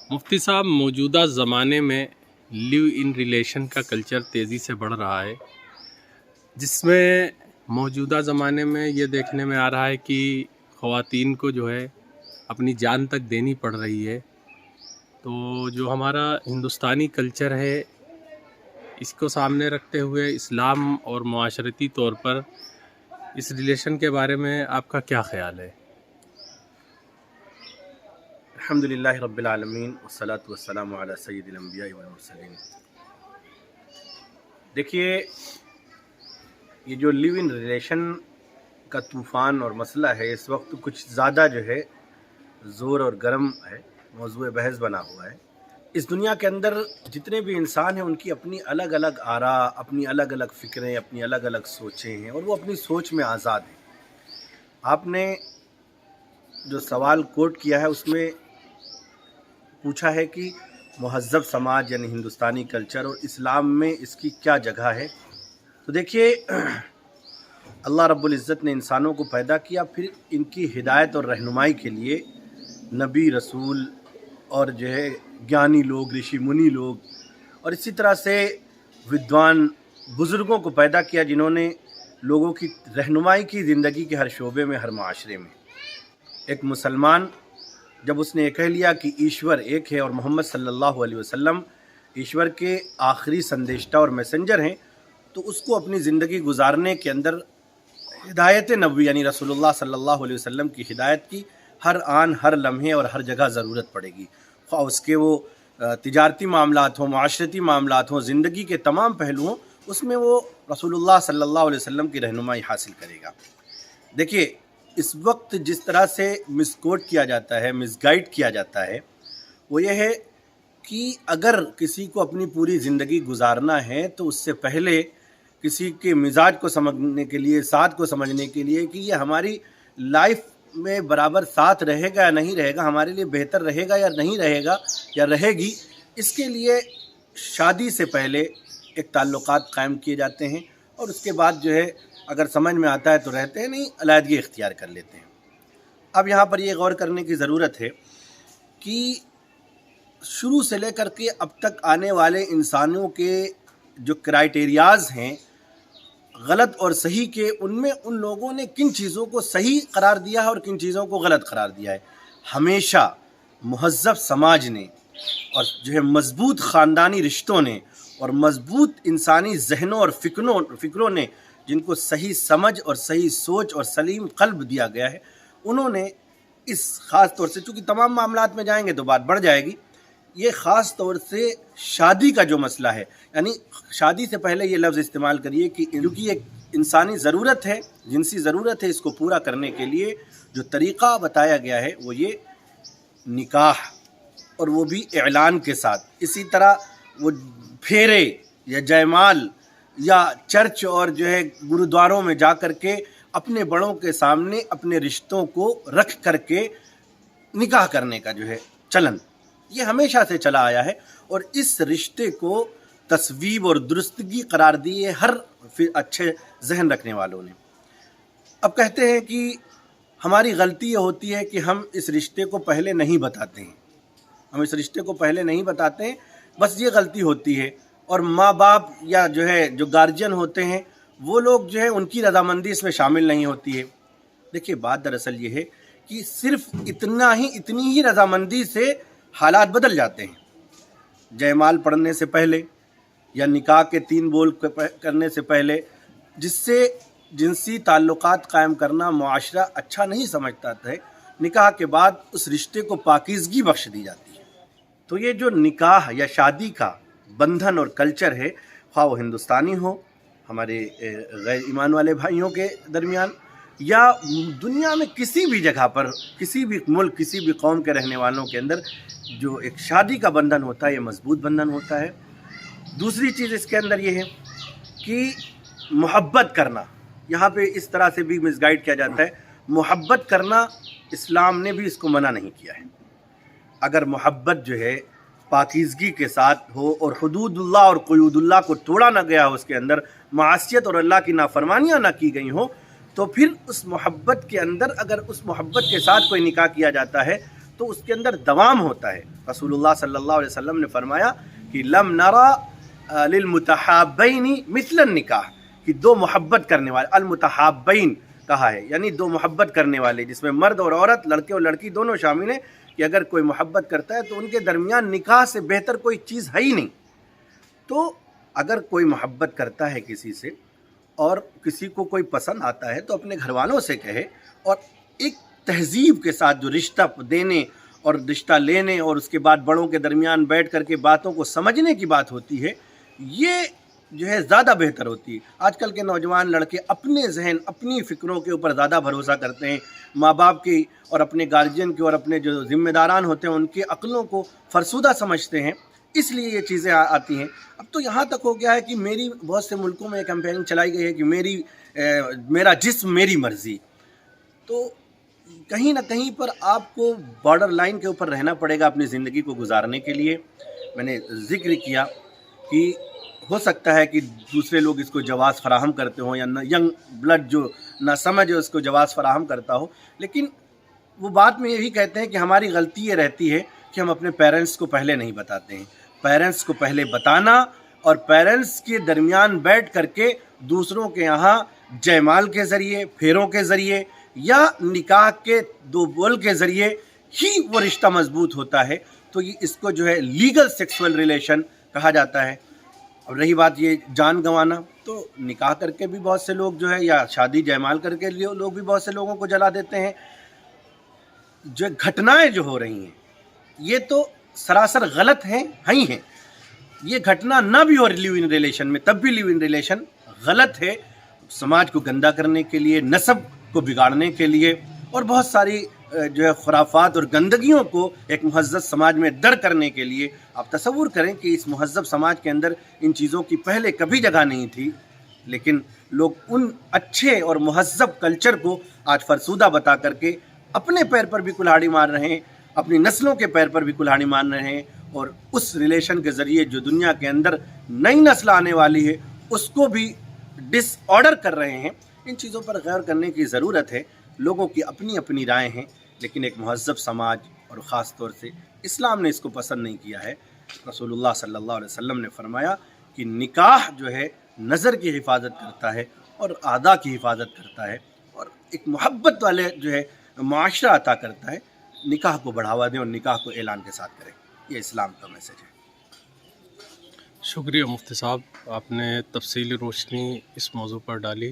مفتی صاحب، موجودہ زمانے میں لیو ان ریلیشن کا کلچر تیزی سے بڑھ رہا ہے، جس میں موجودہ زمانے میں یہ دیکھنے میں آ رہا ہے کہ خواتین کو جو ہے اپنی جان تک دینی پڑ رہی ہے۔ تو جو ہمارا ہندوستانی کلچر ہے، اس کو سامنے رکھتے ہوئے اسلام اور معاشرتی طور پر اس ریلیشن کے بارے میں آپ کا کیا خیال ہے؟ الحمدللہ رب العالمین والصلاة والسلام علی سید الانبیاء والمرسلین۔ دیکھیے، یہ جو لیو ان ریلیشن کا طوفان اور مسئلہ ہے، اس وقت کچھ زیادہ جو ہے زور اور گرم ہے، موضوع بحث بنا ہوا ہے۔ اس دنیا کے اندر جتنے بھی انسان ہیں، ان کی اپنی الگ الگ آراء، اپنی الگ الگ فکریں، اپنی الگ الگ سوچیں ہیں، اور وہ اپنی سوچ میں آزاد ہیں۔ آپ نے جو سوال کوٹ کیا ہے، اس میں پوچھا ہے کہ مہذب سماج یعنی ہندوستانی کلچر اور اسلام میں اس کی کیا جگہ ہے۔ تو دیکھیے، اللہ رب العزت نے انسانوں کو پیدا کیا، پھر ان کی ہدایت اور رہنمائی کے لیے نبی، رسول اور جو ہے گیانی لوگ، رشی منی لوگ، اور اسی طرح سے ودوان بزرگوں کو پیدا کیا، جنہوں نے لوگوں کی رہنمائی کی زندگی کے ہر شعبے میں، ہر معاشرے میں۔ ایک مسلمان جب اس نے یہ کہہ لیا کہ ایشور ایک ہے اور محمد صلی اللہ علیہ وسلم ایشور کے آخری سندیشتہ اور میسنجر ہیں، تو اس کو اپنی زندگی گزارنے کے اندر ہدایت نبوی یعنی رسول اللہ صلی اللہ علیہ وسلم کی ہدایت کی ہر آن، ہر لمحے اور ہر جگہ ضرورت پڑے گی، خواہ اس کے وہ تجارتی معاملات ہوں، معاشرتی معاملات ہوں، زندگی کے تمام پہلوؤں، اس میں وہ رسول اللہ صلی اللہ علیہ وسلم کی رہنمائی حاصل کرے گا۔ دیکھیے، اس وقت جس طرح سے مس کوٹ کیا جاتا ہے، مس گائیڈ کیا جاتا ہے، وہ یہ ہے کہ اگر کسی کو اپنی پوری زندگی گزارنا ہے تو اس سے پہلے کسی کے مزاج کو سمجھنے کے لیے، ساتھ کو سمجھنے کے لیے کہ یہ ہماری لائف میں برابر ساتھ رہے گا یا نہیں رہے گا، ہمارے لیے بہتر رہے گا یا نہیں رہے گا یا رہے گی، اس کے لیے شادی سے پہلے ایک تعلقات قائم کیے جاتے ہیں، اور اس کے بعد جو ہے اگر سمجھ میں آتا ہے تو رہتے ہیں، نہیں علیحدگی اختیار کر لیتے ہیں۔ اب یہاں پر یہ غور کرنے کی ضرورت ہے کہ شروع سے لے کر کے اب تک آنے والے انسانوں کے جو کرائیٹیریاز ہیں غلط اور صحیح کے، ان میں ان لوگوں نے کن چیزوں کو صحیح قرار دیا ہے اور کن چیزوں کو غلط قرار دیا ہے۔ ہمیشہ مہذب سماج نے اور جو ہے مضبوط خاندانی رشتوں نے اور مضبوط انسانی ذہنوں اور فکروں نے، جن کو صحیح سمجھ اور صحیح سوچ اور سلیم قلب دیا گیا ہے، انہوں نے اس خاص طور سے، چونکہ تمام معاملات میں جائیں گے تو بات بڑھ جائے گی، یہ خاص طور سے شادی کا جو مسئلہ ہے، یعنی شادی سے پہلے یہ لفظ استعمال کریے کہ کیونکہ ایک انسانی ضرورت ہے، جنسی ضرورت ہے، اس کو پورا کرنے کے لیے جو طریقہ بتایا گیا ہے وہ یہ نکاح، اور وہ بھی اعلان کے ساتھ۔ اسی طرح وہ پھیرے یا جائمال یا چرچ اور جو ہے گرودواروں میں جا کر کے اپنے بڑوں کے سامنے اپنے رشتوں کو رکھ کر کے نکاح کرنے کا جو ہے چلن، یہ ہمیشہ سے چلا آیا ہے، اور اس رشتے کو تصویب اور درستگی قرار دی ہے ہر اچھے ذہن رکھنے والوں نے۔ اب کہتے ہیں کہ ہماری غلطی یہ ہوتی ہے کہ ہم اس رشتے کو پہلے نہیں بتاتے ہیں، ہم اس رشتے کو پہلے نہیں بتاتے ہیں، بس یہ غلطی ہوتی ہے، اور ماں باپ یا جو ہے جو گارجین ہوتے ہیں، وہ لوگ جو ہے ان کی رضامندی اس میں شامل نہیں ہوتی ہے۔ دیکھیے، بات دراصل یہ ہے کہ صرف اتنی ہی رضامندی سے حالات بدل جاتے ہیں۔ جائمال پڑھنے سے پہلے یا نکاح کے 3 بول کرنے سے پہلے، جس سے جنسی تعلقات قائم کرنا معاشرہ اچھا نہیں سمجھتا ہے، نکاح کے بعد اس رشتے کو پاکیزگی بخش دی جاتی ہے۔ تو یہ جو نکاح یا شادی کا بندھن اور کلچر ہے، خواہ وہ ہندوستانی ہو، ہمارے غیر ایمان والے بھائیوں کے درمیان، یا دنیا میں کسی بھی جگہ پر، کسی بھی ملک، کسی بھی قوم کے رہنے والوں کے اندر جو ایک شادی کا بندھن ہوتا ہے، یہ مضبوط بندھن ہوتا ہے۔ دوسری چیز اس کے اندر یہ ہے کہ محبت کرنا، یہاں پہ اس طرح سے بھی مس گائیڈ کیا جاتا ہے، محبت کرنا اسلام نے بھی اس کو منع نہیں کیا ہے۔ اگر محبت جو ہے پاکیزگی کے ساتھ ہو اور حدود اللہ اور قیود اللہ کو توڑا نہ گیا ہو، اس کے اندر معصیت اور اللہ کی نافرمانیاں نہ کی گئی ہوں، تو پھر اس محبت کے اندر اگر اس محبت کے ساتھ کوئی نکاح کیا جاتا ہے تو اس کے اندر دوام ہوتا ہے. رسول اللہ صلی اللہ علیہ وسلم نے فرمایا کہ لم نرا للمتحابین مثل النکاح، کہ دو محبت کرنے والے، المتحابین کہا ہے یعنی دو محبت کرنے والے، جس میں مرد اور عورت، لڑکے اور لڑکی دونوں شامل ہیں، کہ اگر کوئی محبت کرتا ہے تو ان کے درمیان نکاح سے بہتر کوئی چیز ہے ہی نہیں. تو اگر کوئی محبت کرتا ہے کسی سے اور کسی کو کوئی پسند آتا ہے تو اپنے گھر والوں سے کہے، اور ایک تہذیب کے ساتھ جو رشتہ دینے اور رشتہ لینے اور اس کے بعد بڑوں کے درمیان بیٹھ کر کے باتوں کو سمجھنے کی بات ہوتی ہے، یہ جو ہے زیادہ بہتر ہوتی ہے. آج کل کے نوجوان لڑکے اپنے ذہن، اپنی فکروں کے اوپر زیادہ بھروسہ کرتے ہیں، ماں باپ کی اور اپنے گارجین کی اور اپنے جو ذمہ داران ہوتے ہیں ان کی عقلوں کو فرسودہ سمجھتے ہیں، اس لیے یہ چیزیں آتی ہیں. اب تو یہاں تک ہو گیا ہے کہ میری بہت سے ملکوں میں کیمپیننگ چلائی گئی ہے کہ میرا جسم میری مرضی. تو کہیں نہ کہیں پر آپ کو بارڈر لائن کے اوپر رہنا پڑے گا اپنی زندگی کو گزارنے کے لیے. میں نے ذکر کیا کہ ہو سکتا ہے کہ دوسرے لوگ اس کو جواز فراہم کرتے ہوں، یا ینگ بلڈ جو نہ سمجھ اس کو جواز فراہم کرتا ہو، لیکن وہ بات میں یہی کہتے ہیں کہ ہماری غلطی یہ رہتی ہے کہ ہم اپنے پیرنٹس کو پہلے نہیں بتاتے ہیں. پیرنٹس کو پہلے بتانا اور پیرنٹس کے درمیان بیٹھ کر کے دوسروں کے یہاں جیمال کے ذریعے، پھیروں کے ذریعے یا نکاح کے دو بول کے ذریعے ہی وہ رشتہ مضبوط ہوتا ہے. تو یہ اس کو جو ہے لیگل سیکسول ریلیشن کہا جاتا ہے. اور رہی بات یہ جان گنوانا، تو نکاح کر کے بھی بہت سے لوگ جو ہے، یا شادی جیمال کر کے لوگ بھی بہت سے لوگوں کو جلا دیتے ہیں. جو گھٹنائیں جو ہو رہی ہیں یہ تو سراسر غلط ہیں ہی ہیں. یہ گھٹنا نہ بھی ہو لیو ان ریلیشن میں تب بھی لیو ان ریلیشن غلط ہے، سماج کو گندا کرنے کے لیے، نسب کو بگاڑنے کے لیے، اور بہت ساری جو ہے خرافات اور گندگیوں کو ایک مہذب سماج میں در کرنے کے لیے. آپ تصور کریں کہ اس مہذب سماج کے اندر ان چیزوں کی پہلے کبھی جگہ نہیں تھی، لیکن لوگ ان اچھے اور مہذب کلچر کو آج فرسودہ بتا کر کے اپنے پیر پر بھی کلہاڑی مار رہے ہیں، اپنی نسلوں کے پیر پر بھی کلہاڑی مار رہے ہیں، اور اس ریلیشن کے ذریعے جو دنیا کے اندر نئی نسل آنے والی ہے اس کو بھی ڈس آرڈر کر رہے ہیں. ان چیزوں پر غور کرنے کی ضرورت ہے. لوگوں کی اپنی اپنی رائے ہیں، لیکن ایک مہذب سماج اور خاص طور سے اسلام نے اس کو پسند نہیں کیا ہے. رسول اللہ صلی اللہ علیہ وسلم نے فرمایا کہ نکاح جو ہے نظر کی حفاظت کرتا ہے اور اعضاء کی حفاظت کرتا ہے، اور ایک محبت والے جو ہے معاشرہ عطا کرتا ہے. نکاح کو بڑھاوا دیں اور نکاح کو اعلان کے ساتھ کریں. یہ اسلام کا میسج ہے. شکریہ مفتی صاحب، آپ نے تفصیلی روشنی اس موضوع پر ڈالی.